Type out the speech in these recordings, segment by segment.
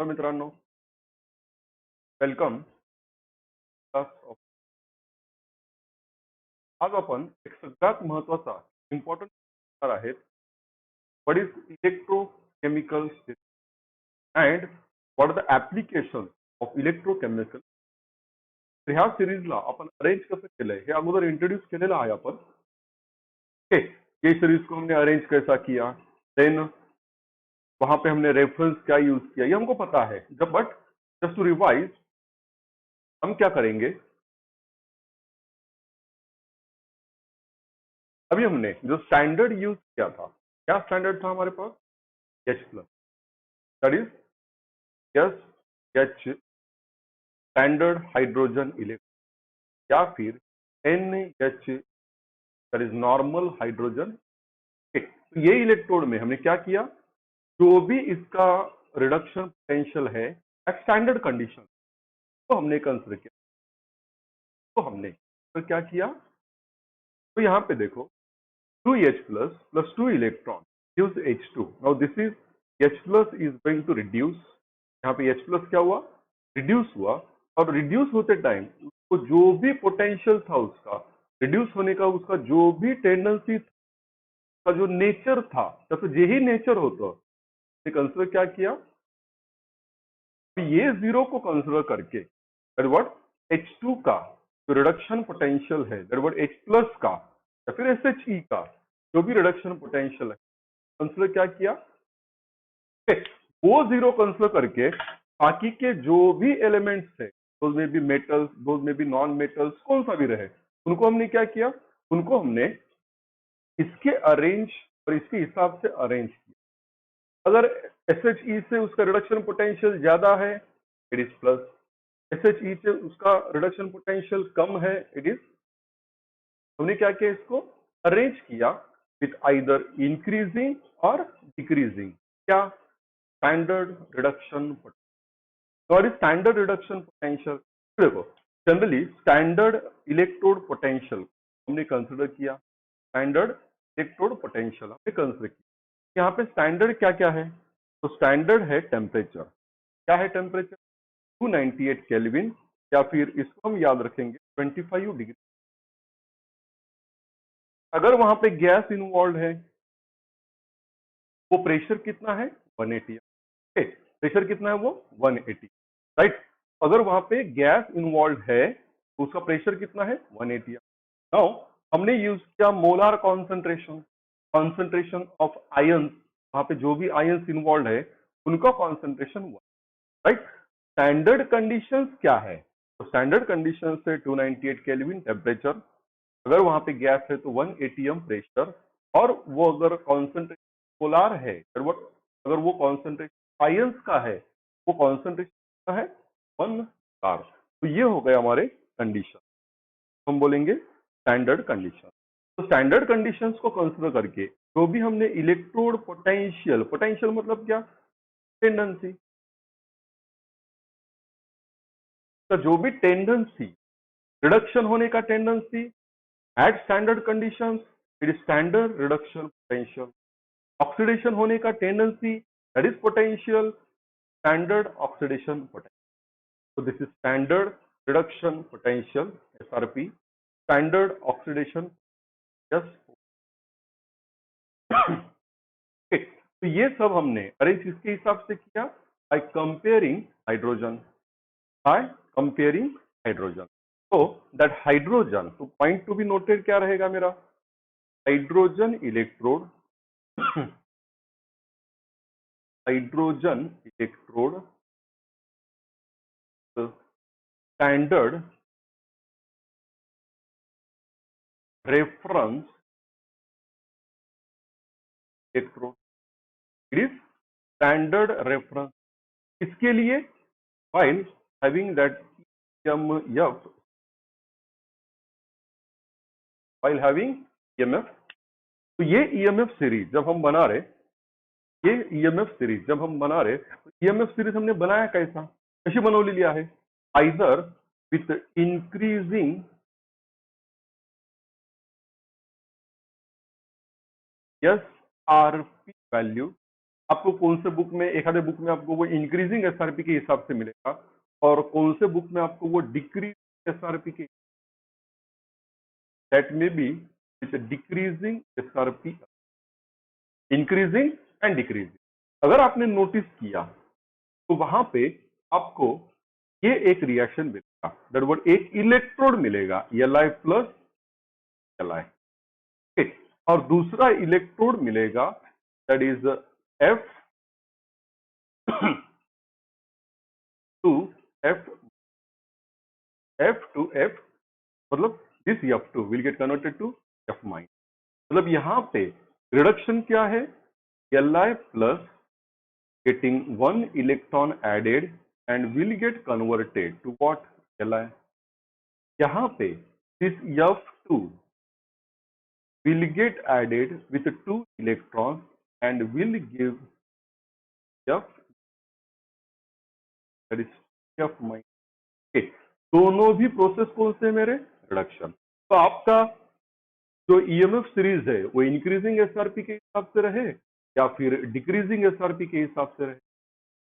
नमस्कार मित्रांनो, वेलकम. आज आपण एक सगळ्यात महत्वाचा इम्पॉर्टंट आहेत. What is electrochemical and what are the application of electrochemical. तर ह्या सिरीजला आपण अरेंज कसं केलंय हे अगोदर इंट्रोड्यूस केलेलं आहे आपण. ओके, ये सीरीज को हमने अरेंज कैसा किया, देन वहां पे हमने रेफरेंस क्या यूज किया, ये हमको पता है. जब बट जस्ट टू रिवाइज हम क्या करेंगे, अभी हमने जो स्टैंडर्ड यूज किया था, क्या स्टैंडर्ड था हमारे पास, H plus, that is S H standard hydrogen electrode, या फिर N H that is normal hydrogen. तो ये इलेक्ट्रोड में हमने क्या किया, जो भी इसका रिडक्शन पोटेंशियल है एट स्टैंडर्ड कंडीशन तो हमने कंसिडर किया. तो हमने तो क्या किया, तो यहाँ पे देखो 2H plus 2 electron gives H2. Now this is H plus is going to reduce. यहाँ पे H plus क्या हुआ, रिड्यूस हुआ. और रिड्यूस होते टाइम उसको जो भी पोटेंशियल था उसका रिड्यूस होने का, उसका जो भी टेंडेंसी का जो नेचर था, जैसे यही नेचर होता कंसिडर क्या किया, ये जीरो को कंसिडर करके दैट व्हाट H2 का जो रिडक्शन पोटेंशियल है, दैट व्हाट H प्लस का या फिर SHE का जो भी रिडक्शन पोटेंशियल है कंसिडर क्या किया, वो जीरो कंसिडर करके बाकी के जो भी एलिमेंट्स थे, दोज में भी मेटल्स, दोज में भी नॉन मेटल्स, कौन सा भी रहे, उनको हमने क्या किया, उनको हमने इसके अरेंज और इसके हिसाब से अरेंज किया. अगर SHE से उसका रिडक्शन पोटेंशियल ज्यादा है इट इज प्लस, SHE से उसका रिडक्शन पोटेंशियल कम है इट इज, हमने क्या किया, इसको अरेंज किया विथ आइदर इंक्रीजिंग और डिक्रीजिंग. क्या, स्टैंडर्ड रिडक्शन पोटेंशियल. और स्टैंडर्ड रिडक्शन पोटेंशियल देखो, जनरली स्टैंडर्ड इलेक्ट्रोड पोटेंशियल हमने कंसिडर किया, स्टैंडर्ड इलेक्ट्रोड पोटेंशियल हमने कंसिडर किया. यहाँ पे स्टैंडर्ड क्या क्या है, तो स्टैंडर्ड है टेम्परेचर. क्या है टेम्परेचर, 298 केल्विन, या फिर इसको हम याद रखेंगे 25 डिग्री. अगर वहां पे गैस इन्वॉल्व है वो प्रेशर कितना है, 180. प्रेशर कितना है वो 180, राइट. अगर वहां पे गैस इन्वॉल्व है तो उसका प्रेशर कितना है 180. नाउ हमने यूज किया molar concentration, concentration of ions, वहां पे जो भी आयंस इन्वॉल्व है उनका कॉन्सेंट्रेशन 1, राइट. स्टैंडर्ड कंडीशंस क्या है, तो स्टैंडर्ड कंडीशन से 298 केल्विन टेम्परेचर, अगर वहां पे गैस है तो 1 एटीएम प्रेशर, और वो अगर कॉन्सेंट्रेशन पोलार है, अगर वो कॉन्सेंट्रेशन आयंस का है, वो कॉन्सेंट्रेशन का है 1 बार. तो ये हो गए हमारे कंडीशन, हम बोलेंगे स्टैंडर्ड कंडीशन. तो स्टैंडर्ड कंडीशंस को कंसिडर करके जो भी हमने इलेक्ट्रोड पोटेंशियल, पोटेंशियल मतलब क्या, टेंडेंसी का जो भी टेंडेंसी, रिडक्शन होने का tendency at standard conditions it is standard reduction potential. Oxidation होने का tendency that is potential, standard oxidation potential. So this is standard reduction potential SRP, standard oxidation just okay. तो ये सब हमने अरेंज इसके हिसाब से किया by comparing hydrogen, by comparing hydrogen. So that hydrogen, तो point to be noted क्या रहेगा मेरा, hydrogen electrode hydrogen electrode standard reference electrode, it is standard reference. इसके लिए while having that EMF, while having EMF, तो ये EMF series जब हम बना रहे, ये EMF सीरीज जब हम बना रहे, तो EMF सीरीज हमने बनाया कैसा, कशी बनवलेली आहे, either with increasing SRP value आपको कौन से बुक में, एक आधे बुक में आपको वो इंक्रीजिंग एसआरपी के हिसाब से मिलेगा और कौन से बुक में आपको वो डिक्रीज एसआरपी के, that may be with decreasing SRP, increasing and decreasing. अगर आपने नोटिस किया तो वहां पे आपको ये एक रिएक्शन मिलेगा, दैट वर्ड एक इलेक्ट्रोड मिलेगा Li प्लस Li, ठीक, और दूसरा इलेक्ट्रोड मिलेगा that is F to F, F to F, मतलब this F2 will get converted to F minus. मतलब यहां पे रिडक्शन क्या है, Li plus getting one electron added and will get converted to what, Li। यहाँ पे this F2 will get added with 2 electrons and will give F, that is F minus। okay, दोनों भी process कौन से मेरे, reduction. तो आपका जो ईएमएफ सीरीज है वो इंक्रीजिंग एसआरपी के हिसाब से रहे या फिर डिक्रीजिंग एसआरपी के हिसाब से रहे,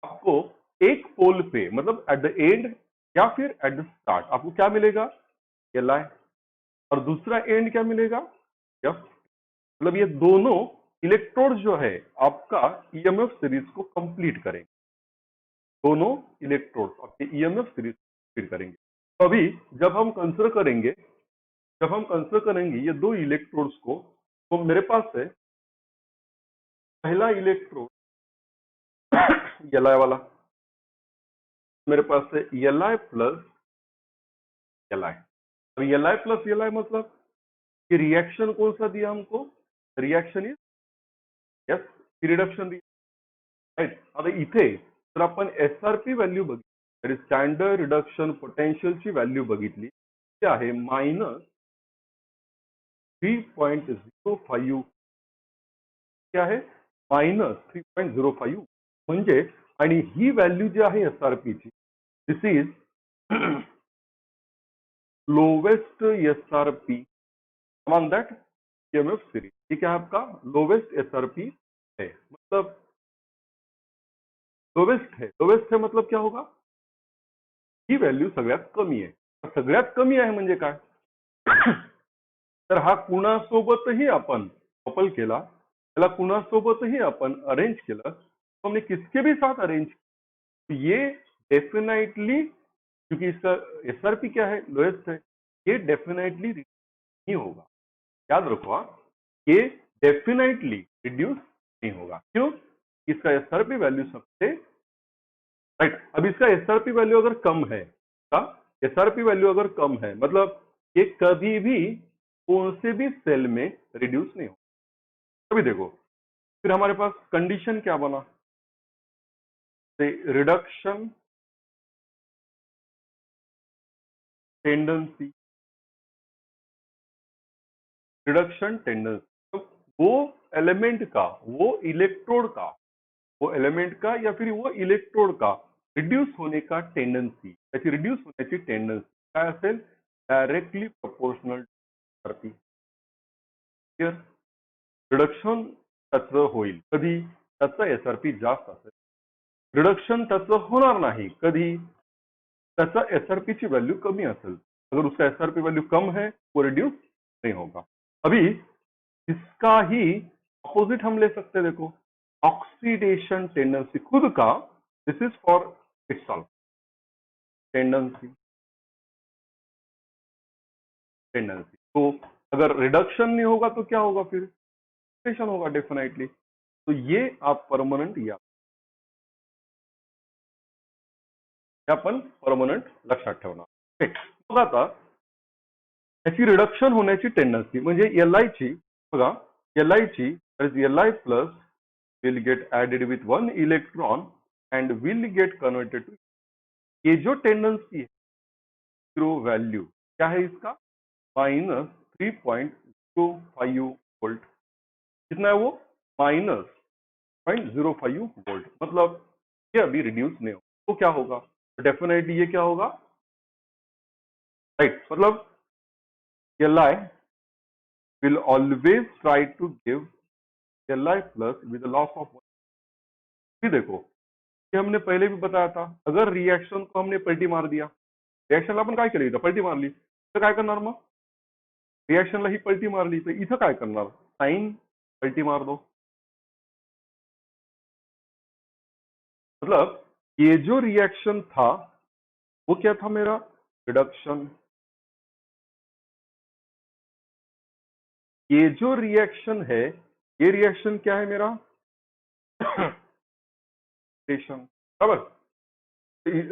आपको एक पोल पे मतलब एट द एंड या फिर एट द स्टार्ट आपको क्या मिलेगा, Li, और दूसरा एंड क्या मिलेगा, F। मतलब ये दोनों इलेक्ट्रोड जो है आपका ईएमएफ सीरीज को कंप्लीट करेंगे, दोनों इलेक्ट्रोड आपके ईएमएफ सीरीज कंप्लीट करेंगे। तो अभी जब हम कंसिडर करेंगे ये दो इलेक्ट्रोड्स को, तो मेरे पास है पहला इलेक्ट्रोड Li वाला, मेरे पास है Li प्लस Li। अब Li प्लस Li मतलब ये रिएक्शन कौन सा दिया हमको, reaction is yes reduction, right. आता इथे जर आपण एसआरपी व्हॅल्यू बघितली, स्टँडर्ड रिडक्शन पोटेन्शियलची व्हॅल्यू बघितली, ती आहे -3.05, क्या आहे -3.05, म्हणजे आणि ही व्हॅल्यू जी आहे एसआरपीची, this is lowest SRP among that EMF series. ये क्या है आपका लोवेस्ट एसआरपी है, मतलब लोवेस्ट है मतलब क्या होगा, ही व्हॅल्यू सगळ्यात कमी आहे। सगळ्यात कमी आहे म्हणजे काय, तर हा कुणासोबतही आपण कपल केला, त्याला कुणासोबतही आपण अरेंज केलं, तो हमने किसके भी साथ अरेंज, ये डेफिनेटली, क्योंकि इसका एसआरपी क्या है, लोएस्ट है, ये डेफिनेटली नहीं होगा। याद रखो हाँ, ये डेफिनेटली रिड्यूस नहीं होगा। क्यों, इसका एसआरपी वैल्यू सबसे राइट। अब इसका एसआरपी वैल्यू अगर कम है, एसआरपी वैल्यू अगर कम है मतलब ये कभी भी कौन से भी सेल में रिड्यूस नहीं होगा। अभी देखो फिर हमारे पास कंडीशन क्या बना, रिडक्शन टेंडेंसी, रिडक्शन टेंडेंसी, तो वो एलिमेंट का, वो इलेक्ट्रोड का, वो एलिमेंट का या फिर वो इलेक्ट्रोड का रिड्यूस होने का टेंडेंसी, त्याची रिड्यूस होण्याची टेंडेंसी काय असेल, डायरेक्टली प्रोपोर्शनल एसआरपी। रिडक्शन त्याचं होईल कधी, त्याचा एसआरपी जास्त असेल, रिडक्शन त्याचं होणार नाही कधी, त्याचा एसआरपी की वैल्यू कमी असेल। अगर उसका एसआरपी वैल्यू कम है वो रिड्यूस नहीं होगा। अभी इसका ही अपोजिट हम ले सकते हैं, देखो ऑक्सीडेशन टेंडेंसी खुद का, this is for itself tendency, tendency. तो अगर रिडक्शन नहीं होगा तो क्या होगा, फिर ऑक्सीडेशन होगा डेफिनेटली। तो ये आप परमानेंट या आपण परमनंट लक्षात ठेवणार। मग आता याची रिडक्शन होण्याची टेंडन्सी म्हणजे Li ची बघा, Li ची Li plus will get added with 1 electron and will get converted to, ये जो टेंडेंसी है जीरो वैल्यू क्या है इसका, -3.05 वोल्ट। कितना है वो, -0.05 वोल्ट। मतलब ये अभी रिड्यूस नहीं हो, तो क्या होगा, डेफिनेटली ये क्या होगा, राइट। मतलब Li will always try to give Li plus with the loss of 1, भी देखो, ये हमने पहले भी बताया था, अगर रिएक्शन को हमने पलटी मार दिया, रिएक्शनला आपण काय केलं इथं पलटी मारली, तर काय करणार मग, रिएक्शनला ही पलटी मारली तर इथं काय करणार, साइन पलटी मार दो। मतलब ये जो रिएक्शन था वो क्या था मेरा, रिडक्शन। ये जो रिएक्शन है, ये रिएक्शन क्या है मेरा, ऑक्सीडेशन, बराबर।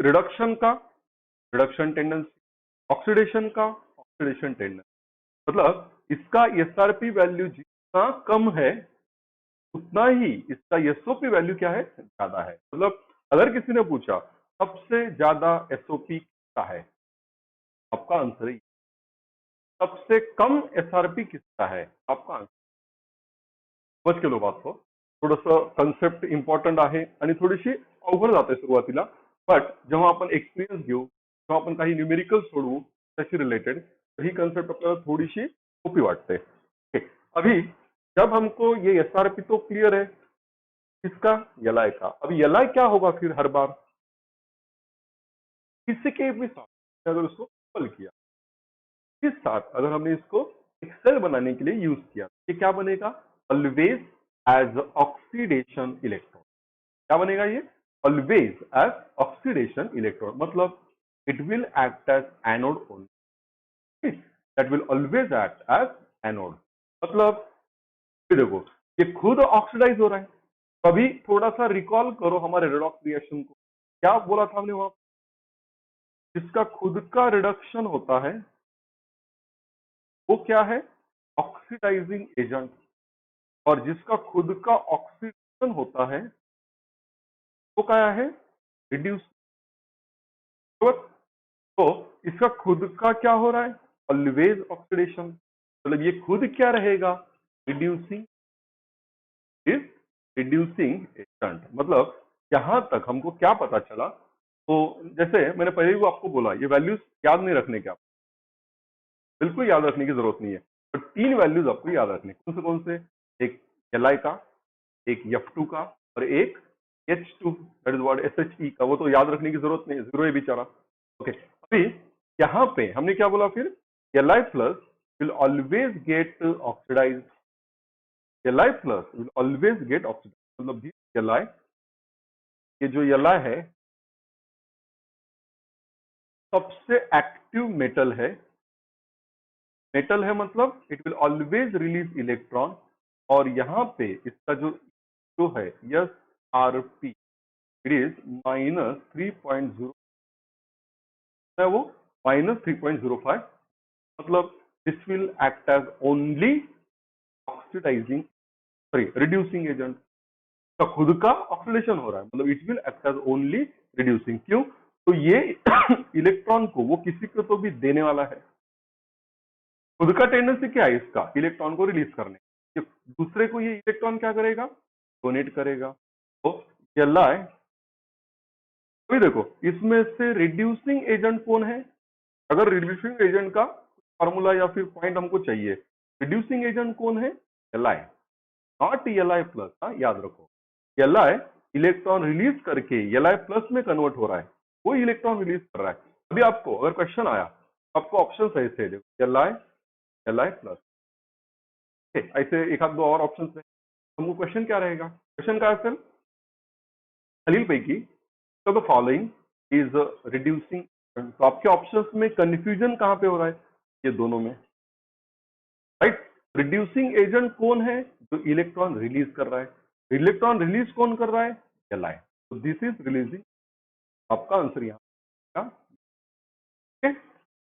रिडक्शन का रिडक्शन टेंडेंसी, ऑक्सीडेशन का ऑक्सीडेशन टेंडेंसी। मतलब इसका एसआरपी वैल्यू जितना कम है उतना ही इसका एसओपी वैल्यू क्या है, ज्यादा है। मतलब अगर किसी ने पूछा सबसे ज्यादा एसओपी किसका है, आपका आंसर ही, सबसे कम एसआरपी किसका है, आपका आंसर। समज केलो बात को, थोडंसं कन्सेप्ट इम्पॉर्टंट आहे आणि थोडीशी अवघड जाते सुरुवातीला, बट जेव्हा आपण एक्सपिरियन्स घेऊ, जेव्हा आपण काही न्यूमेरिकल सोडवू त्याशी रिलेटेड, तर ही कन्सेप्ट आपल्याला थोडीशी सोपी वाटते। ठीक है, अभी जब हमको ये एसआरपी तो क्लियर है किसका, एलआई का। अब एलआई क्या होगा फिर हर बार, किसी के भी साथ अगर उसको कपल किया, इस साथ अगर हमने इसको एक्सेल बनाने के लिए यूज किया, ये क्या बनेगा, ऑलवेज एज ऑक्सीडेशन इलेक्ट्रॉन। क्या बनेगा ये, ऑलवेज एज ऑक्सीडेशन इलेक्ट्रॉन, मतलब it will act as anode only, that will always act as anode. मतलब ये देखो, ये खुद ऑक्सीडाइज हो रहा है। कभी थोड़ा सा रिकॉल करो हमारे रेडॉक्स रिएक्शन को, क्या बोला था हमने वहां, जिसका खुद का रिडक्शन होता है वो क्या है, ऑक्सीडाइजिंग एजेंट, और जिसका खुद का ऑक्सीडेशन होता है वो क्या है, रिड्यूस। तो इसका खुद का क्या हो रहा है, ऑलवेज ऑक्सीडेशन, मतलब ये खुद क्या रहेगा, रिड्यूसिंग, इज रिड्यूसिंग एजेंट। मतलब यहां तक हमको क्या पता चला, तो जैसे मैंने पहले भी आपको बोला, ये वैल्यूज याद नहीं रखने के, आप बिल्कुल याद रखने की जरूरत नहीं है, पर तीन वैल्यूज आपको याद रखने, कौन से, एक एल का, एक F2 का, और एक H2, that is what SHE का, वो तो याद रखने की जरूरत नहीं है, जीरो है बेचारा। ओके, अभी यहाँ पे हमने क्या बोला फिर, Li plus will always get oxidise, Li plus will always get oxidise, मतलब Li, ये जो Li है सबसे एक्टिव मेटल है, मेटल है मतलब it will always release electron, और यहाँ पे इसका जो है S R P, it is -3.0 है, वो -3.05, मतलब this will act as only oxidising, sorry reducing agent. का खुद का ऑक्सीडेशन हो रहा है, मतलब it will act as only reducing. क्यों, तो ये इलेक्ट्रॉन को वो किसी को तो भी देने वाला है, खुद का टेंडेंसी क्या है इसका, इलेक्ट्रॉन को रिलीज करने, दूसरे को ये इलेक्ट्रॉन क्या करेगा, डोनेट करेगा। तो Li, अभी देखो इसमें से रिड्यूसिंग एजेंट कौन है, अगर रिड्यूसिंग एजेंट का फॉर्मूला या फिर पॉइंट हमको चाहिए, रिड्यूसिंग एजेंट कौन है, Li, नॉट Li प्लस, याद रखो, Li इलेक्ट्रॉन रिलीज करके Li प्लस में कन्वर्ट हो रहा है, वो इलेक्ट्रॉन रिलीज कर रहा है। अभी आपको अगर क्वेश्चन आया, आपको ऑप्शन ऐसे है, देखो Li प्लस, ऐसे एक आध दो और ऑप्शन है, हमको क्वेश्चन क्या रहेगा, क्वेश्चन का असेल, खालीलपैकी द फॉलोइंग इज रिड्यूसिंग, तो आपके ऑप्शंस में कंफ्यूजन कहां पे हो रहा है, ये दोनों में, राइट। रिड्यूसिंग एजेंट कौन है, जो इलेक्ट्रॉन रिलीज कर रहा है, इलेक्ट्रॉन रिलीज कौन कर रहा है, Li, तो दिस इज रिलीजिंग, आपका आंसर यहाँ का।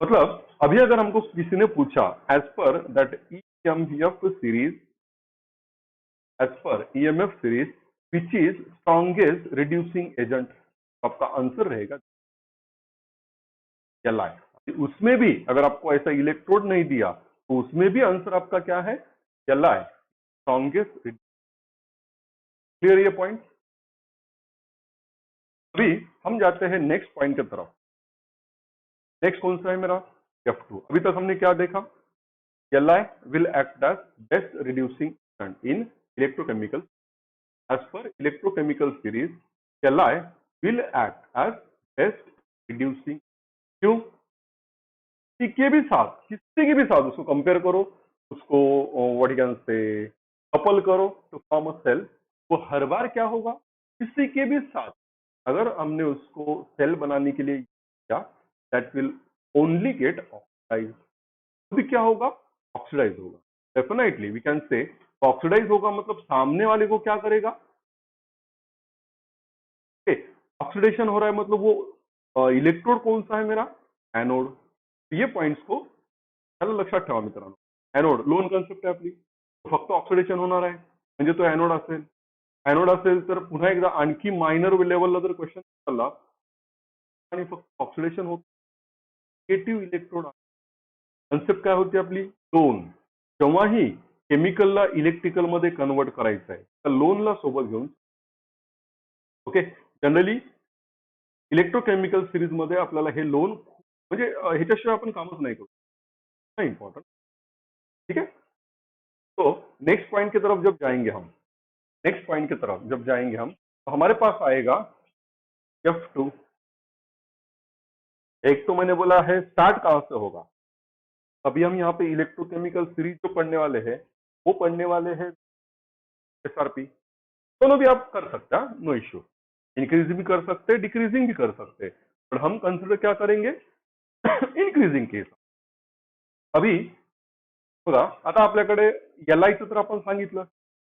मतलब अभी अगर हमको किसी ने पूछा as per that EMF series, as per EMF series which is strongest reducing agent, आपका आंसर रहेगा Li। उसमें भी अगर आपको ऐसा इलेक्ट्रोड नहीं दिया तो उसमें भी आंसर आपका क्या है, Li, स्ट्रॉन्गेस्ट। क्लियर ये पॉइंट। अभी हम जाते हैं नेक्स्ट पॉइंट की तरफ, नेक्स्ट कौन सा है मेरा, F2। अभी तक हमने क्या देखा, Li will act as best reducing agent in electrochemical, as per electrochemical series, Li will act as best reducing. क्यों? किसी के भी साथ उसको कंपेयर करो, उसको व्हाट कैन से कपल करो टू फॉर्म अ सेल, वो हर बार क्या होगा, किसी के भी साथ अगर हमने उसको सेल बनाने के लिए किया, that will only get oxidise. तो क्या होगा, ऑक्सीडाइज होगा। Definitely we can say oxidise होगा, मतलब सामने वाले को क्या करेगा, ऑक्सीडेशन हो रहा है, मतलब वो इलेक्ट्रोड कौन सा है मेरा, एनोड। ये पॉइंट्स को त्याला लक्षात ठेवा मित्रांनो. एनोड लोन कन्सेप्ट आहे आपली, फक्त ऑक्सिडेशन होणार आहे म्हणजे तो एनोड असेल. एनोड असेल तर पुन्हा एकदा आणखी मायनर लेवलला जर क्वेश्चन चालला आणि फक्त ऑक्सिडेशन होत, निगेटिव्ह इलेक्ट्रोड कन्सेप्ट काय होती आपली, लोन. जेव्हाही केमिकलला इलेक्ट्रिकल मध्ये कन्वर्ट करायचं आहे तर लोनला सोबत घेऊन, ओके. जनरली इलेक्ट्रोकेमिकल सिरीज मध्ये आपल्याला हे लोन म्हणजे ह्याच्याशिवाय आपण कामच नाही करू, इम्पॉर्टेंट. ठीक है, तो नेक्स्ट पॉइंट की तरफ जब जाएंगे हम, नेक्स्ट पॉइंट की तरफ जब जाएंगे हम, तो हमारे पास आएगा F2. एक तो मैंने बोला है स्टार्ट कहां से होगा, अभी हम यहाँ पे इलेक्ट्रोकेमिकल सीरीज जो पढ़ने वाले हैं वो पढ़ने वाले हैं SRP. दोनों भी आप कर सकते हैं, नो इश्यू. इंक्रीजिंग भी कर सकते हैं, डिक्रीजिंग भी कर सकते हैं, पर हम कंसिडर क्या करेंगे, इन्क्रीजिंग केस. अभी बघा, आता आपल्याकडे LI चं तर आपण सांगितलं,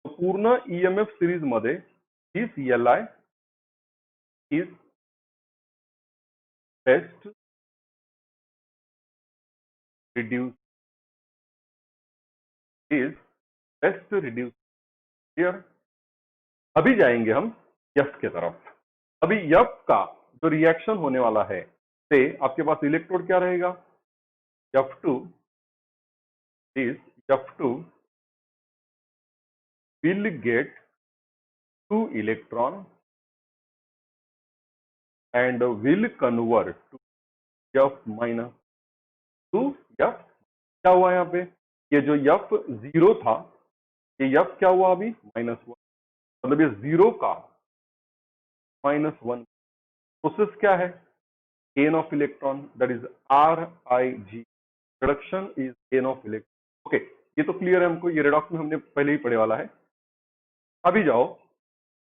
पूर्ण EMF सिरीज मध्ये this LI is best reduce, is best reduce. Clear. अभी जाएंगे हम F के तरफ. अभी F का जो रिएक्शन होने वाला है, से आपके पास इलेक्ट्रोड क्या रहेगा, F2 is F2 will get 2 electron and will convert to F minus 2 F. क्या हुआ यहाँ पे, ये जो F0 था, ये F क्या हुआ अभी, -1. मतलब ये 0 का -1 प्रोसेस क्या है, gain of electron, that is RIG. Reduction is gain of electron. Okay, ये तो क्लियर है हमको, ये रिडॉक्स में हमने पहले ही पढ़े वाला है. अभी जाओ,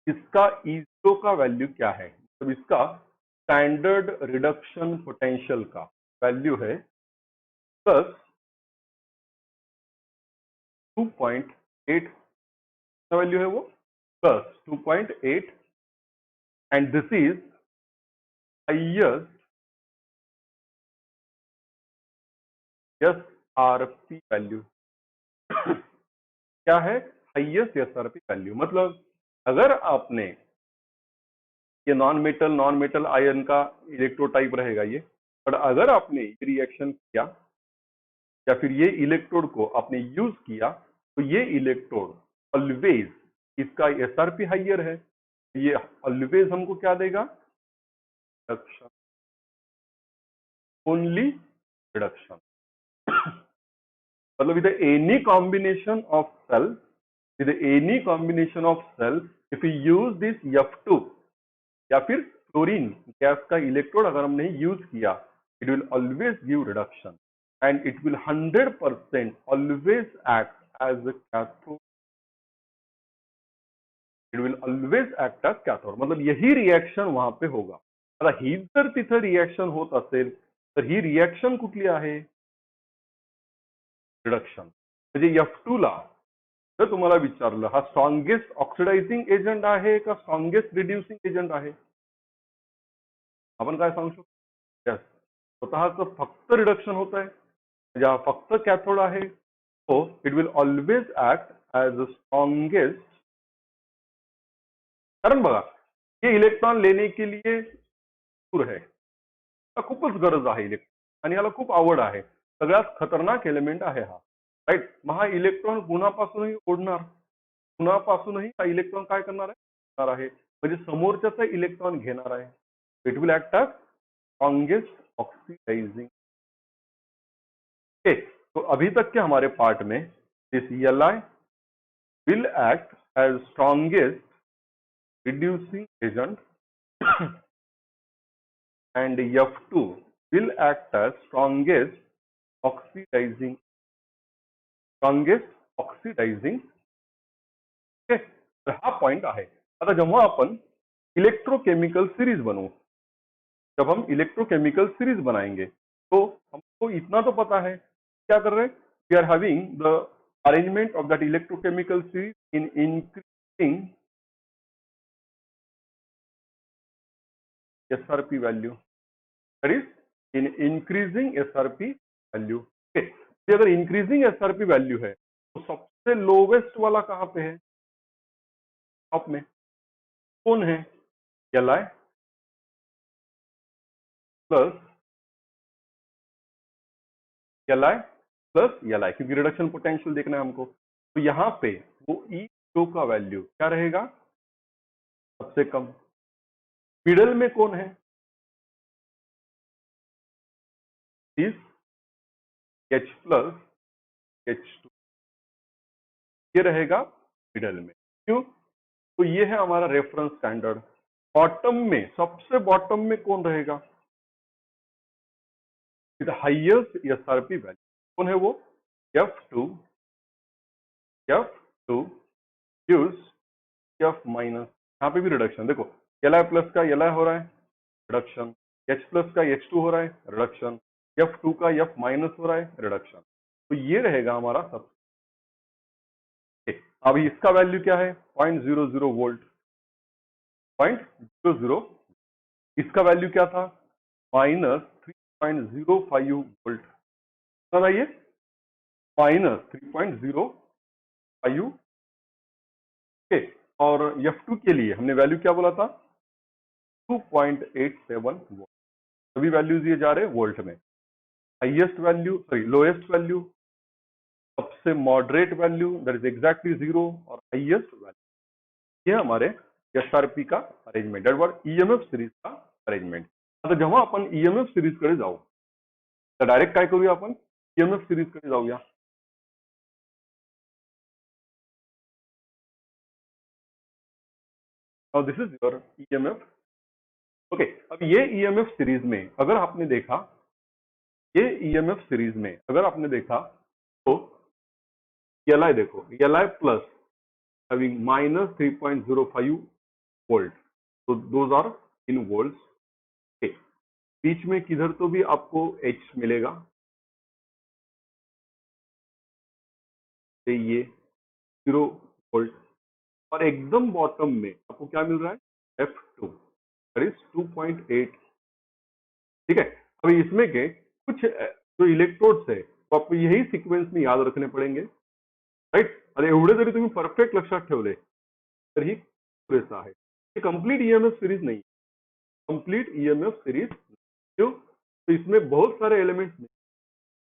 इसका ईजो का वैल्यू क्या है, तो इसका स्टैंडर्ड रिडक्शन पोटेंशियल का वैल्यू है प्लस 2.8. वैल्यू है वो plus 2.8, and this is highest SRP value. क्या है, हाइएस्ट SRP वैल्यू. मतलब अगर आपने ये नॉन मेटल आयन का इलेक्ट्रोटाइप रहेगा ये, पर अगर आपने ये रिएक्शन किया या फिर ये इलेक्ट्रोड को आपने यूज किया, तो ये इलेक्ट्रोड ऑलवेज, इसका SRP हाइयर है, ये ऑलवेज हमको क्या देगा, रिडक्शन, ओनली रिडक्शन. मतलब with any combination of cell, with any combination of cell, if you use this F2 या फिर फ्लोरीन गैस का इलेक्ट्रोड अगर हमने यूज किया, it will always give reduction and it will 100% always act as a cathode. It will always act as cathode. मतलब यही reaction वहां पे होगा. आता हीच जर तिथं रिएक्शन होत असेल तर ही रिएक्शन कुठली आहे, रिडक्शन. म्हणजे F2 ला जर तुम्हाला विचारलं हा स्ट्रॉंगेस्ट ऑक्सिडायझिंग एजंट आहे का स्ट्रॉंगेस्ट रिड्युसिंग एजंट आहे, आपण काय सांगू शकतो, यस, स्वतःच फक्त रिडक्शन होत आहे, म्हणजे हा फक्त कॅथोड आहे, तो it will always act as a strongest. कारण बघा, ये इलेक्ट्रॉन लेने के लिए दूर है, खूपच गरज आहे इलेक्ट्रॉन आणि याला खूप आवड आहे, सगळ्यात खतरनाक एलिमेंट आहे हा, राईट. मग हा इलेक्ट्रॉन गुणापासूनही ओढणार, गुणापासूनही हा इलेक्ट्रॉन काय करणार आहे, म्हणजे समोरच्याचा इलेक्ट्रॉन घेणार आहे. It will act as strongest oxidizing. तो अभी तक के हमारे पार्ट में this Li will act as strongest reducing agent and F2 will act as oxidizing oxidizing okay. तर हा पॉइंट आहे. आता जेव्हा आपण इलेक्ट्रोकेमिकल सीरीज बनवू, जब हम इलेक्ट्रोकेमिकल सीरीज बनाएंगे तो हमको इतना तो पता है क्या कर रहे हैं. We are having the arrangement of that electrochemical series in increasing SRP value, that is in increasing SRP value. अगर इंक्रीजिंग SRP वैल्यू है तो सबसे लोवेस्ट वाला कहां पे है, टॉप में कौन है, Li plus Li plus Li, क्योंकि रिडक्शन पोटेंशियल देखना है हमको. तो यहां पे वो E2 का वैल्यू क्या रहेगा, सबसे कम. मिडल में कौन है, इस H प्लस H2, ये रहेगा मिडल में. क्यों, तो ये है हमारा रेफरेंस स्टैंडर्ड. बॉटम में, सबसे बॉटम में कौन रहेगा, विद हाईएस्ट SRP वैल्यू, कौन है वो, F2 यूज F माइनस. यहाँ पे भी रिडक्शन देखो, Li प्लस का Li हो रहा है रिडक्शन, H प्लस का H2 हो रहा है रिडक्शन, F2 का F माइनस हो रहा है रिडक्शन. तो ये रहेगा हमारा सब. अभी इसका वैल्यू क्या है, 0.00 वोल्ट, 0.00. इसका वैल्यू क्या था, -3.05 वोल्ट. बताइए, -3.05. ओके. और F2 के लिए हमने वैल्यू क्या बोला था, 2.87 वोल्ट. सभी वैल्यूज ये जा रहे हैं वोल्ट में. Highest value, sorry lowest value, सबसे moderate value that is exactly 0, और हाईएस्ट वैल्यू. ये हमारे SRP का arrangement, that was EMF series का अरेंजमेंट. आता जेव्हा आपण EMF सिरीज कडे जाऊ तर डायरेक्ट काय करूया, आपण EMF सिरीज कडे जाऊया. Now this is your EMF. Okay. अब ये EMF सीरीज में अगर आपने देखा, ये EMF सीरीज में अगर आपने देखा तो Li देखो, Li प्लस having -3.05 वोल्ट, तो दोज आर इन वोल्ट्स. बीच में किधर तो भी आपको H मिलेगा, ये 0 वोल्ट. और एकदम बॉटम में आपको क्या मिल रहा है, F2 दैट इज 2.8. ठीक है. अभी इसमें के कुछ जो इलेक्ट्रोड्स है तो आपको यही सिक्वेन्स में याद रखने पडेंगे, राईट. आणि एवढे जरी तुम्ही परफेक्ट लक्षात ठेवले तरी पुरेसा आहे. ये कंप्लीट EMF सीरीज नहीं, कंप्लीट EMF सीरीज. क्यों, तो इसमें बहुत सारे एलिमेंट्स.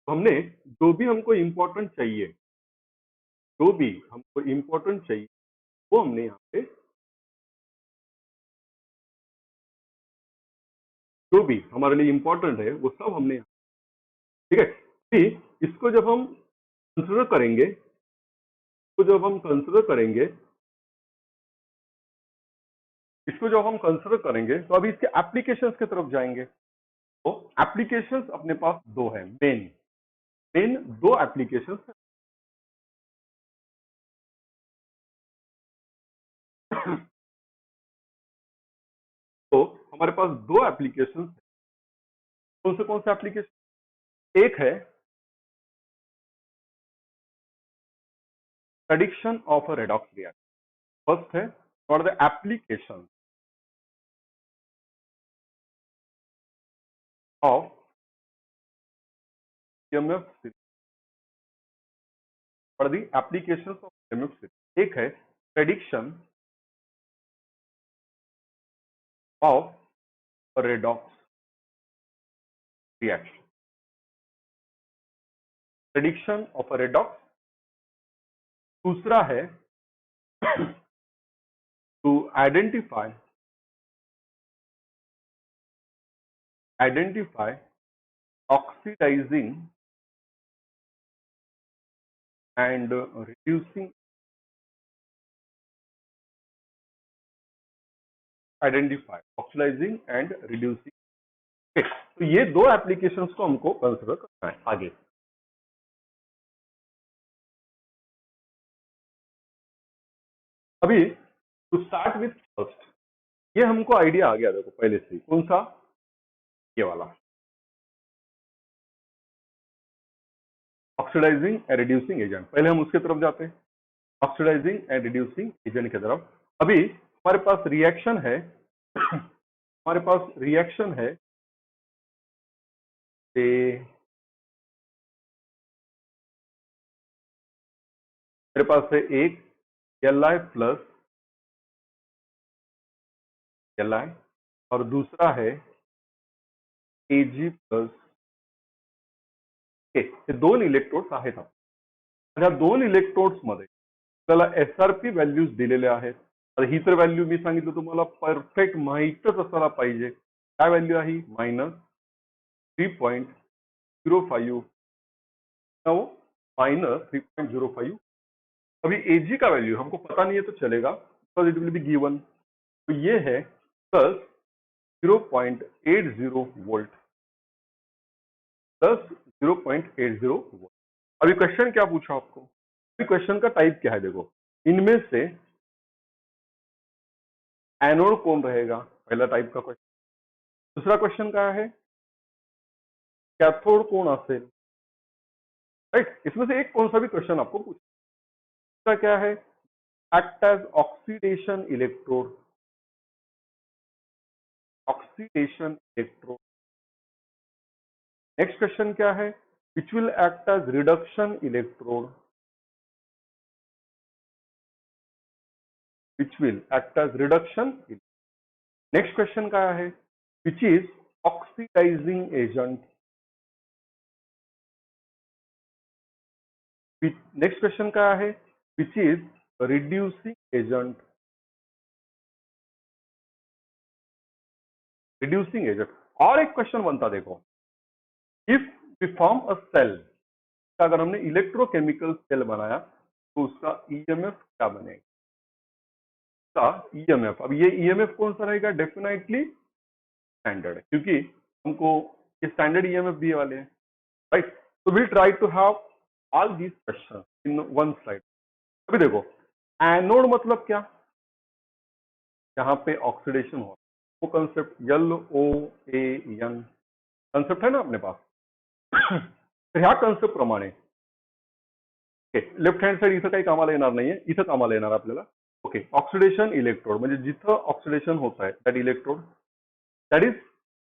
हमने जो भी हमको इंपॉर्टेंट चाहिए, जो भी हमको इंपॉर्टेंट चाहिए वो हमने यहाँ पे, जो भी हमारे लिए इंपॉर्टेंट है वो सब हमने, ठीक है. फिर इसको जब हम कंसिडर करेंगे, तो जब हम कंसिडर करेंगे, इसको जब हम कंसिडर करेंगे तो अभी इसके एप्लीकेशंस की तरफ जाएंगे. तो एप्लीकेशंस अपने पास दो है, मेन दो एप्लीकेशंस. तो हमारे पास दो एप्लीकेशंस. कौन से एप्लीकेशन, एक है prediction of a redox reaction. First है for the application of EMF series, for the application of EMF series. एक है prediction of redox reaction, prediction of a redox. दूसरा है to identify oxidizing and reducing identify, oxidizing and reducing. तो ये दो applications को हमको कंसिडर करना है आगे। अभी टू स्टार्ट विथ फर्स्ट, ये हमको आइडिया आ गया देखो पहले से ही, कौन सा, ये वाला, ऑक्सीडाइजिंग एंड रिड्यूसिंग एजेंट। पहले हम उसके तरफ जाते हैं, ऑक्सीडाइजिंग एंड रिड्यूसिंग एजेंट की तरफ। अभी हमारे पास रिएक्शन है हमारे पास रिएक्शन है मेरे पास है एक Li प्लस Li और दूसरा है Ag प्लस K। हे दोन इलेक्ट्रोड्स आहेत ह्या दोन इलेक्ट्रोड्स मध्ये आपल्याला एसआरपी व्हॅल्यूज दिलेल्या आहेत। तर ही तर व्हॅल्यू मी सांगितलं तुम्हाला परफेक्ट माहीतच असायला पाहिजे। काय व्हॅल्यू आहे, -3.05 -3.05। अभी एजी का वैल्यू हमको पता नहीं है तो चलेगा, because it will be given. तो ये है प्लस 0.80 वोल्ट, प्लस 0.80 वोल्ट। अभी क्वेश्चन क्या पूछा आपको, अभी क्वेश्चन का टाइप क्या है, देखो इनमें से एनोड कौन रहेगा, पहला टाइप का क्वेश्चन। दूसरा क्वेश्चन क्या है, कैथोड कौन असेल, राइट। इसमें से एक कौन सा भी क्वेश्चन आपको पूछा। क्या है, act as oxidation electrode, oxidation electrode. Next question क्या है, which will act as reduction electrode, which will act as reduction. Next question क्या है, which is oxidizing agent. Next question क्या है, which is reducing agent, reducing agent. और एक question बनता देखो, if we form a cell, अगर हमने इलेक्ट्रोकेमिकल सेल बनाया तो उसका ईएमएफ क्या बनेगा, ईएमएफ। अब ये ईएमएफ कौन सा रहेगा, डेफिनेटली स्टैंडर्ड है, क्योंकि हमको ये स्टैंडर्ड ईएमएफ दिए वाले हैं, राइट। तो we try to have all these question in one slide. अभी देखो एनोड मतलब क्या, यहाँ पे ऑक्सीडेशन हो, वो कंसेप्ट LOAN कंसेप्ट है ना अपने पास। तर ह्या कन्सेप्ट प्रमाणे लेफ्ट हँड साइड इथं काही कामाला येणार नाहीये, इथं कामाला येणार आपल्याला। ओके, ऑक्सीडेशन इलेक्ट्रोड म्हणजे जिथं ऑक्सीडेशन होता है that electrode, that is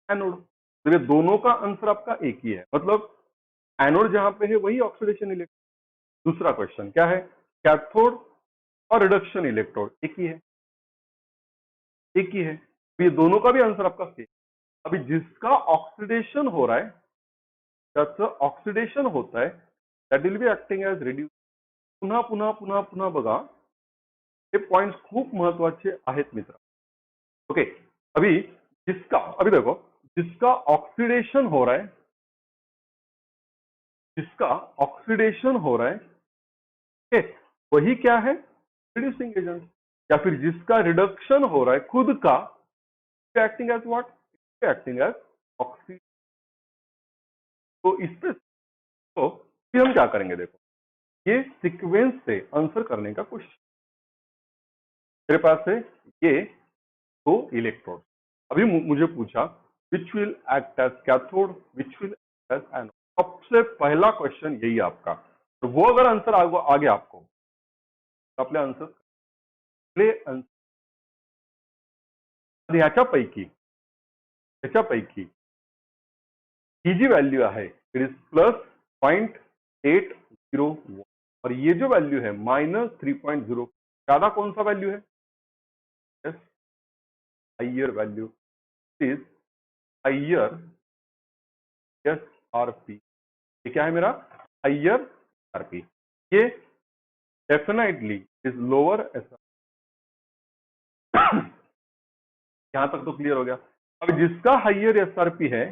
anode. तो ये दोनों का आंसर आपका एक ही है, मतलब एनोड जहां पे है वही ऑक्सीडेशन इलेक्ट्रोड। दूसरा क्वेश्चन क्या है, कैथोड और रिडक्शन इलेक्ट्रोड एक ही है, एक ही है। तो ये दोनों का भी आंसर आपका सेम। अभी जिसका ऑक्सीडेशन हो रहा है, त्याचं ऑक्सीडेशन होत आहे, that will be acting as reduce. पुन्हा पुन्हा पुन्हा पुन्हा बघा, हे पॉइंट्स खूप महत्वाचे आहेत मित्र। ओके, अभी जिसका, अभी देखो जिसका ऑक्सीडेशन हो रहा है, जिसका ऑक्सीडेशन हो रहा है, ठीक, वही क्या है, रिड्यूसिंग एजेंट। या फिर जिसका रिडक्शन हो रहा है खुद का, acting as what, acting as oxy. तो इस पे तो फिर हम क्या करेंगे, देखो ये सीक्वेंस से आंसर करने का कोशिश। मेरे पास है ये दो इलेक्ट्रोड, अभी मुझे पूछा which will act as cathode, which will act as anode. सबसे पहला क्वेश्चन यही आपका, तो वो अगर आंसर आ गया आपको तो आपले आंसर ह्याच्यापैकी ही जी वैल्यू है इट इज प्लस 0.80 वोल्ट, और ये जो वैल्यू है -3.0, ज्यादा कौन सा वैल्यू है, yes higher value is higher SRP. ये क्या है मेरा, हाइयर एसआरपी। ये डेफिनेटली इज लोअर एसआरपी। यहां तक तो क्लियर हो गया। अब जिसका हाइयर एसआरपी है,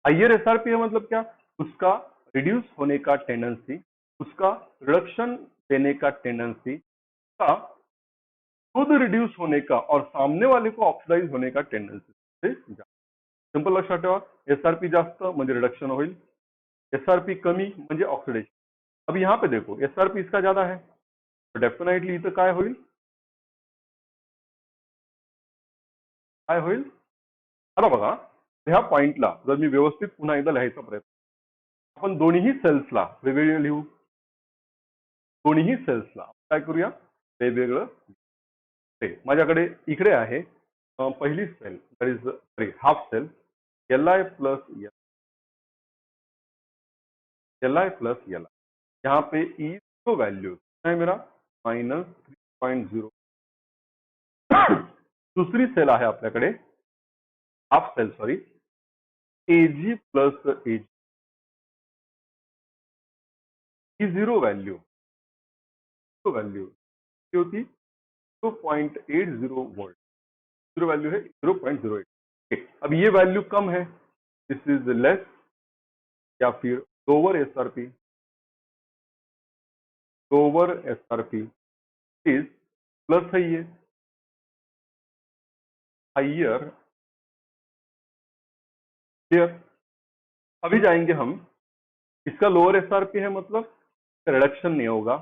हाइयर एसआरपी है मतलब क्या, उसका रिड्यूस होने का टेंडेंसी, उसका रिडक्शन देने का टेंडेंसी का खुद रिड्यूस होने का और सामने वाले को ऑक्सिडाइज होने का टेंडन्सी से जास्त. सिंपल लक्षात ठेवा. एसआरपी जास्त म्हणजे रिडक्शन होईल, एसआरपी कमी म्हणजे ऑक्सिडेशन. अब यहाँ पे देखो एसआरपी इसका ज्यादा है तो डेफिनेटली इथं काय होईल, काय होईल. आता बघा ह्या पॉइंटला जर मी व्यवस्थित पुन्हा एकदा लिहायचा प्रयत्न, आपण दोन्ही सेल्सला वेगवेगळे लिहू. दोन्ही सेल्सला काय करूया, वेगवेगळं. माझ्याकडे इकडे आहे पहिली cell, that is sorry half cell, L I plus L I plus L I. यहाँ पे ई तो वैल्यू है मेरा -3.0. दुसरी सेल आहे आपल्याकडे हाफ सेल सॉरी एजी प्लस एजी. ही झिरो वैल्यू होती 0.80 वोल्ट. जीरो वैल्यू है 0.08. अब ये वैल्यू कम है, दिस इज लेस या फिर lower SRP. Lower SRP is plus है ये हाइयर. क्लियर. अभी जाएंगे हम, इसका लोअर एसआरपी है मतलब रिडक्शन नहीं होगा,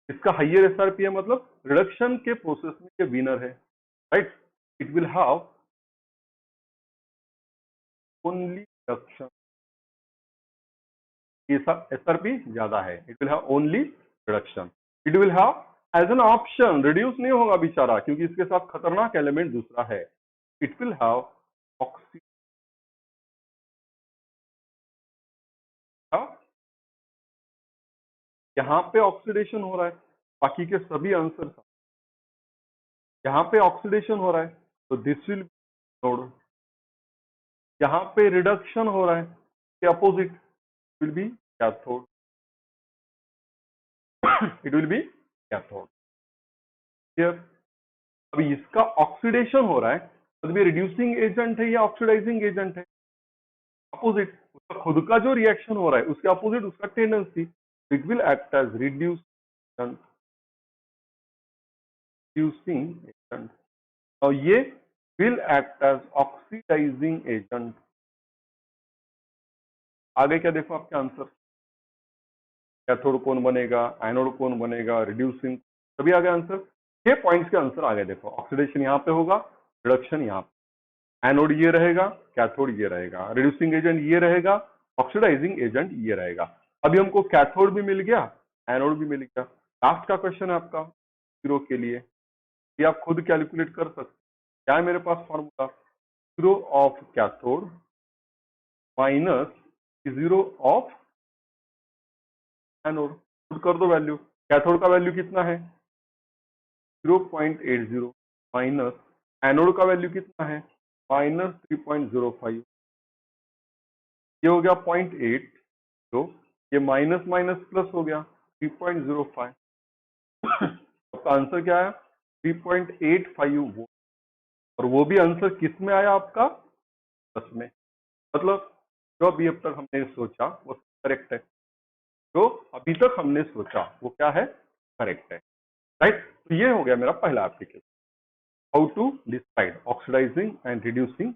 इसका हाइयर एसआरपी है मतलब रिडक्शन के प्रोसेस में ये विनर है, right. It will have only reduction. SRP ज्यादा है, it will have only reduction. It will have as an option, reduce नहीं होगा बेचारा क्योंकि इसके साथ खतरनाक एलिमेंट दूसरा है. It will have oxy. यहाँ पे ऑक्सीडेशन हो रहा है, बाकी के सभी आंसर यहाँ पे ऑक्सीडेशन हो रहा है तो दिस विल नोड. यहाँ पे रिडक्शन हो रहा है के opposite will be cathode. It will B cathode. Clear. अभी इसका ऑक्सीडेशन हो रहा है मतलब ये रिड्यूसिंग एजेंट है या ऑक्सीडाइजिंग एजेंट है, अपोजिट. उसका खुद का जो रिएक्शन हो रहा है उसके अपोजिट उसका tendency. It will act as reducing agent और ये will act as oxidizing agent. आगे क्या देखो आपके आंसर, कैथोड कौन बनेगा, एनोड कौन बनेगा, रिड्यूसिंग, सभी आगे आंसर. 6 पॉइंट्स के आंसर आगे देखो. ऑक्सीडेशन यहाँ पे होगा, रिडक्शन यहाँ पे, एनोड ये रहेगा, कैथोड ये रहेगा, रिड्यूसिंग एजेंट ये रहेगा, ऑक्सीडाइजिंग एजेंट ये रहेगा. अभी हमको कैथोड भी मिल गया, एनोड भी मिल गया. लास्ट का क्वेश्चन है आपका जीरो के लिए, ये आप खुद कैलकुलेट कर सकते. क्या है मेरे पास formula, zero of cathode minus zero of anode. खुद कर दो वैल्यू. कैथोड का वैल्यू कितना है 0.80 माइनस एनोड का वैल्यू कितना है -3.05. ये हो गया 0.8. तो ये माइनस माइनस प्लस हो गया 3.05. आपका आंसर क्या है 3.85 वोल्ट. और वो भी आंसर किस में आया आपका 10 में. मतलब जो अभी अब तक हमने सोचा वो करेक्ट है, जो अभी तक हमने सोचा वो क्या है, करेक्ट है, राइट. तो ये हो गया मेरा पहला application, how to decide oxidizing and reducing.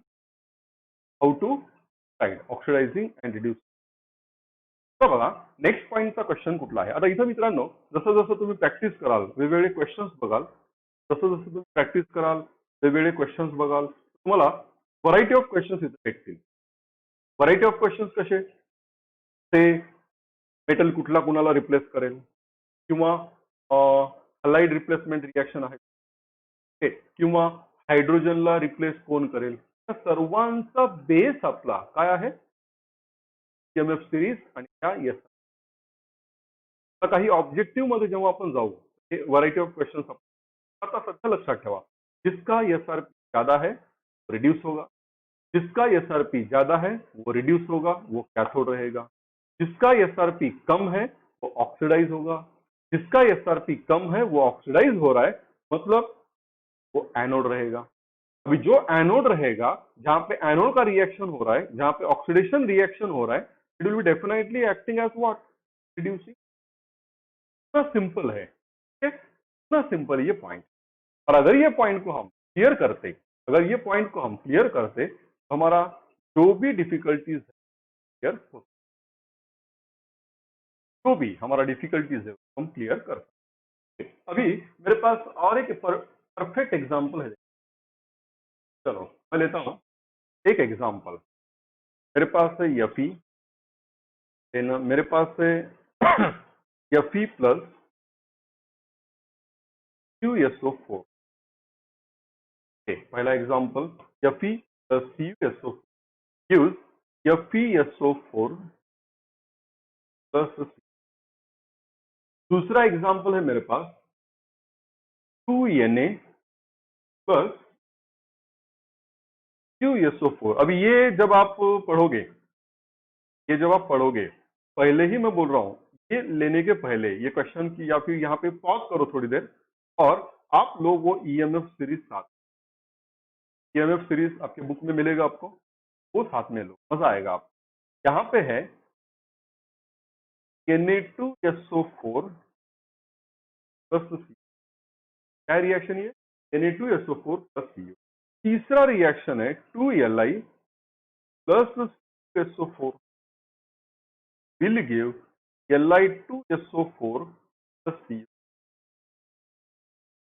How to decide oxidizing and reducing. तर बघा नेक्स्ट पॉईंटचा क्वेश्चन कुठला आहे. आता इथं मित्रांनो जसं जसं तुम्ही प्रॅक्टिस कराल, वेगवेगळे क्वेश्चन्स बघाल, जसं जसं तुम्ही प्रॅक्टिस कराल, वेगवेगळे क्वेश्चन्स बघाल, तुम्हाला व्हरायटी ऑफ क्वेश्चन्स इथे भेटतील. व्हरायटी ऑफ क्वेश्चन्स कसे, ते मेटल कुठला कुणाला रिप्लेस करेल किंवा हलाइड रिप्लेसमेंट रिएक्शन आहे किंवा हायड्रोजनला रिप्लेस कोण करेल, या सर्वांचा बेस आपला काय आहे एमएफ सिरीज आणि त्या एस. काही ऑब्जेक्टिव्ह मध्ये जेव्हा आपण जाऊ हे व्हरायटी ऑफ क्वेश्चन. आता सध्या लक्षात ठेवा, जिसका एसआरपी ज्यादा है रिड्यूस होगा, जिसका एसआरपी ज्यादा है वो रिड्यूस होगा, वो कैथोड रहेगा. जिसका एसआरपी कम है वो ऑक्सीडाइज होगा, जिसका एसआरपी कम है वो ऑक्सीडाइज हो रहा है मतलब वो एनोड रहेगा. अभी जो एनोड रहेगा, जहां पे एनोड का रिएक्शन हो रहा है, जहां पे ऑक्सीडेशन रिएक्शन हो रहा है, it will be definitely acting as what, reducing. इतना सिंपल है, इतना सिंपल है ये पॉइंट. और अगर ये पॉइंट को हम क्लियर करते, अगर ये पॉइंट को हम क्लियर करते तो हमारा जो भी डिफिकल्टीज है क्लियर हो, जो भी हमारा डिफिकल्टीज है हम क्लियर कर सकते। अभी मेरे पास और एक परफेक्ट एग्जांपल है। चलो मैं लेता हूं एक एग्जांपल। मेरे पास है यफी, मेरे पास है यफी प्लस CuSO4। पहला example, Fe plus CuSO4 gives FeSO4 plus C। दूसरा एग्जांपल है मेरे पास 2Na प्लस CuSO4। अभी ये जब आप पढ़ोगे, ये जब आप पढ़ोगे, पहले ही मैं बोल रहा हूं, ये लेने के पहले ये क्वेश्चन की या फिर यहाँ पे पॉज करो थोड़ी देर और आप लोग वो ईएमएफ सीरीज साथ, ईएमएफ सीरीज आपके बुक में मिलेगा आपको, वो साथ में लो, मजा आएगा आप। यहाँ पे है Na2SO4 प्लस सी। क्या रिएक्शन ये? Na2SO4 plus Cu। तीसरा रिएक्शन है 2Li plus SO4 will give Li2SO4 plus Cu।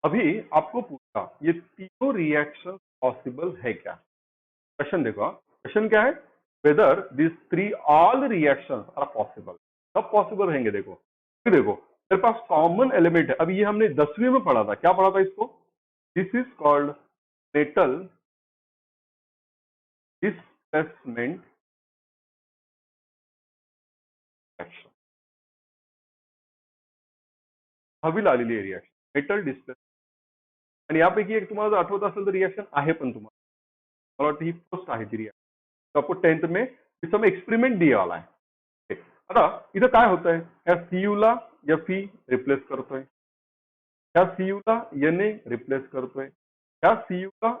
अभी आपको पूछा ये तीनों रिएक्शन पॉसिबल है क्या? क्वेश्चन देखो, क्वेश्चन क्या है? Whether this three all reaction are possible. सब पॉसिबल रहेंगे। देखो फिर देखो मेरे पास कॉमन एलिमेंट है। अभी ये हमने 10वीं में पढ़ा था, क्या पढ़ा था इसको? This is called metal displacement reaction. हवी आलेली रिएक्शन मेटल डिस्प्लेसमेंट। आणि यापैकी एक तुम्हाला जर आठवत असेल तर रिएक्शन आहे पण तुम्हाला, मला वाटतं ही फर्स्ट आहे ती रिएक्शन, तो आपको 10th में इस समय एक्सपेरिमेंट दिया वाला है। आता इथं काय होत आहे, या सीयू ला Fe रिप्लेस करतोय, ह्या सीयू ला Na रिप्लेस करतोय, ह्या सीयू ला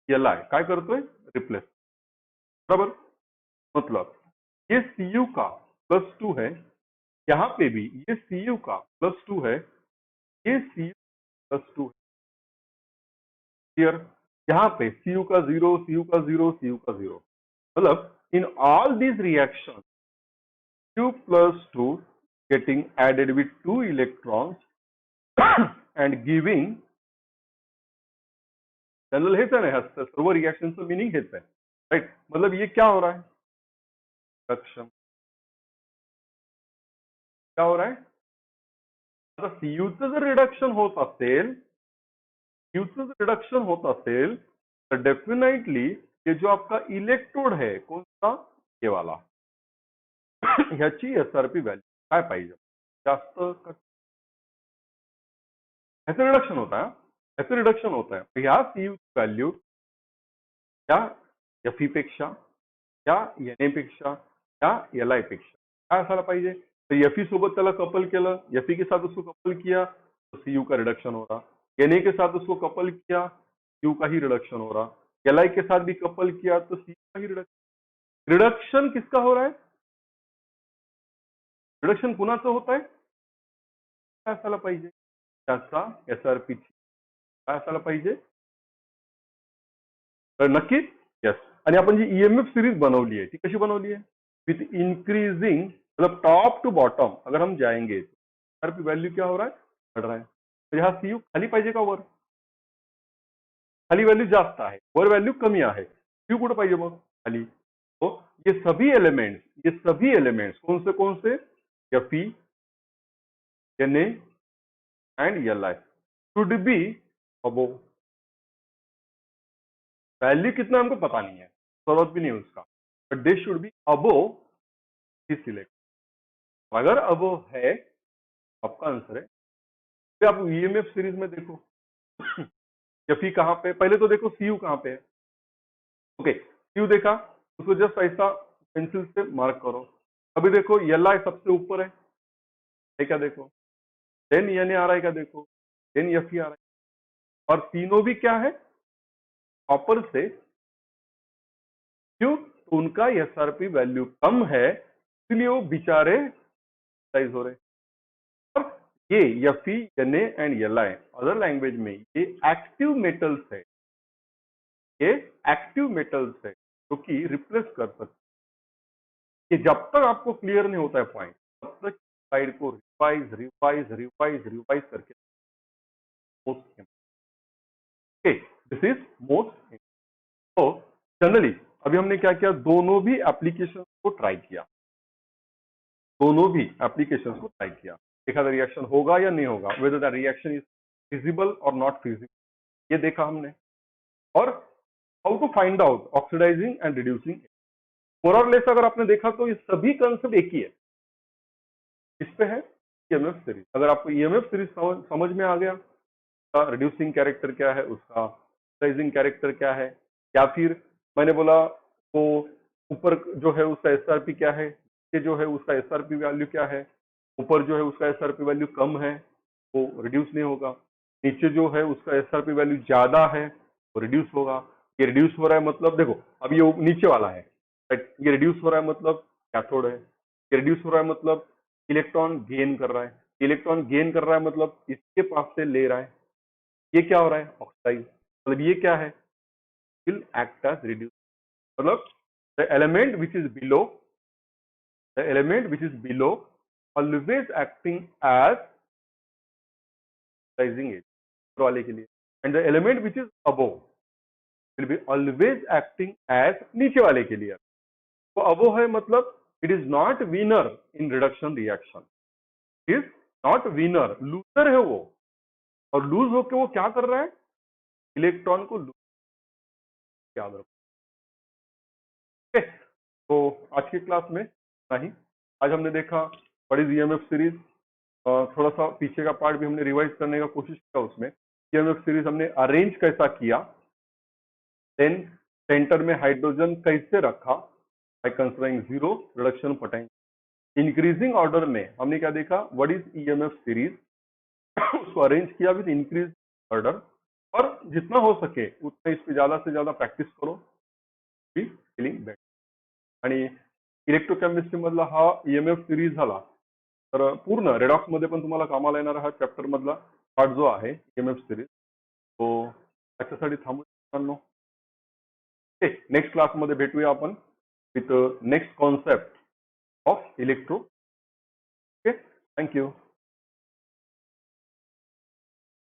Li काय करतोय? रिप्लेस। बराबर, मतलब ये सीयू का +2 है, यहां पे भी ये सीयू का +2 है, ये सीयू +2 है। क्लियर? यहाँ पे सीयू का 0, सीयू का 0, सीयू का 0, मतलब in all these reaction Q plus 2 getting added with 2 electrons and giving, general हेच आहे ना, सर्व रिएक्शनचं मीनिंग हेच आहे, राइट? मतलब ये क्या हो रहा है? रिडक्शन। क्या हो रहा है? आता सीयूचं जर रिडक्शन होत असेल, सीयूचं जर रिडक्शन होत असेल तर डेफिनेटली ये जो आपका इलेक्ट्रोड है, कौन सा? ये वाला, ह्याची एसआरपी व्हॅल्यू काय पाहिजे? जास्त का? ह्याचं रिडक्शन होत आहे, ह्याचं रिडक्शन होत आहे। ह्या सीयू व्हॅल्यू या Fe पेक्षा, या Na पेक्षा, या Li पेक्षा काय असायला पाहिजे? तो Fe सोबत त्याला कपल केलं, Fe के साथ उसको कपल किया तो Cu का रिडक्शन हो रहा, Na के साथ उसको कपल किया Cu का ही रिडक्शन हो रहा, Li के साथ भी कपल किया तो Cu का ही रिडक्शन। रिडक्शन किसका हो रहा है? रिडक्शन कुणाचं होत आहे? काय असायला पाहिजे? त्याचा SRP काय असायला पाहिजे? तर नक्कीच यस। आणि आपण जी ईएमएफ सीरीज बनवली है, ती कशी बनवली है? विथ इंक्रीजिंग, मतलब टॉप टू बॉटम अगर हम जाएंगे तो वैल्यू क्या हो रहा है? बढ़ रहा है। तो यहाँ सीयू खाली पाहिजे का वर? खाली वैल्यू जास्त आहे, वर वैल्यू कमी आहे, सीयू कुठं पाहिजे मग? खाली। तो ये सभी एलिमेंट्स, ये सभी एलिमेंट्स कौन से? Fe, Na and Li should be above. Value कितना हमको पता नहीं है, जरूरत भी नहीं है उसका, but they should be above this select. अगर अबोव है, आपका आंसर है। फिर आप ईएमएफ सीरीज में देखो Fe कहां पे, पहले तो देखो Cu कहां पे है। ओके, Cu देखा, उसको जस्ट ऐसा पेंसिल से मार्क करो। अभी देखो Li सबसे ऊपर है क्या? देखो देन Na आ रहा है क्या? देखो देन Fe आ रहा है, और तीनों भी क्या है? कॉपर से। क्यों? तो उनका एसआरपी वैल्यू कम है, इसलिए वो बेचारे साइज हो रहे। और ये Fe, Na and Li other language में ये एक्टिव मेटल्स है, ये एक्टिव मेटल्स है जो कि रिप्लेस कर सकते। ये जब तक आपको क्लियर नहीं होता है पॉइंट, तब तक स्लाइड को रिवाइज रिवाइज रिवाइज रिवाइज करके most, okay, this is most. तो जनरली अभी हमने क्या किया, दोनों भी एप्लीकेशन को ट्राई किया, दोनों भी एप्लीकेशन को ट्राई किया, देखा रिएक्शन होगा या नहीं होगा, whether the reaction is feasible और नॉट फिजिबल, ये देखा हमने। और how to find out oxidising and reducing, more और लेस अगर आपने देखा तो ये सभी कंसेप्ट एक ही है। इस पे है ईएमएफ सीरीज, अगर आपको ईएमएफ सीरीज समझ में आ गया, उसका रिड्यूसिंग कैरेक्टर क्या है, उसका ऑक्सीडाइजिंग कैरेक्टर क्या है, या फिर मैंने बोला वो ऊपर जो है उसका एसआरपी क्या है, नीचे जो है उसका एसआरपी वैल्यू क्या है, ऊपर जो है उसका एसआरपी वैल्यू कम है वो रिड्यूस नहीं होगा, नीचे जो है उसका एसआरपी वैल्यू ज्यादा है वो रिड्यूस होगा। ये रिड्यूस हो रहा है मतलब देखो, अब ये नीचे वाला है, ये रिड्यूस हो रहा है मतलब कैथोड है, ये रिड्यूस हो रहा है मतलब इलेक्ट्रॉन गेन कर रहा है, इलेक्ट्रॉन गेन कर रहा है मतलब इसके पास से ले रहा है, ये क्या हो रहा है, ऑक्साइड, मतलब ये क्या है, will act as reduce, मतलब the element which is below, the element which is below always acting as oxidizing agent वाले के लिए, and the element which is above will be always acting as नीचे वाले के लिए। तो above है मतलब it is not winner in reduction reaction, it is not winner, loser है वो, और लूज होके वो क्या कर रहा है, इलेक्ट्रॉन को लूज, याद रखो। okay? तो आज की क्लास में नहीं, आज हमने देखा व्हाट इज ईएमएफ सीरीज, थोड़ा सा पीछे का पार्ट भी हमने रिवाइज करने का कोशिश किया, उसमें ईएमएफ सीरीज हमने अरेंज कैसा किया, देन सेंटर में हाइड्रोजन कैसे रखा by considering zero reduction potential, increasing order में हमने क्या देखा, व्हाट इज ईएमएफ सीरीज, उसको अरेंज किया विद इंक्रीज ऑर्डर, और जितना हो सके उतना इस पे ज्यादा से ज्यादा प्रॅक्टिस करो, फीलिंग बेटर। आणि इलेक्ट्रोकेमिस्ट्री मधला हा ईएमएफ सिरीज झाला, तर पूर्ण रेडॉक्स मध्ये पण तुम्हाला कामाला येणारा हा चॅप्टर मधला पार्ट जो आहे ईएमएफ सिरीज, तो त्याच्यासाठी थांबू मित्रांनो। नेक्स्ट क्लास मध्ये भेटूया आपण with next concept of electro. Okay, thank you.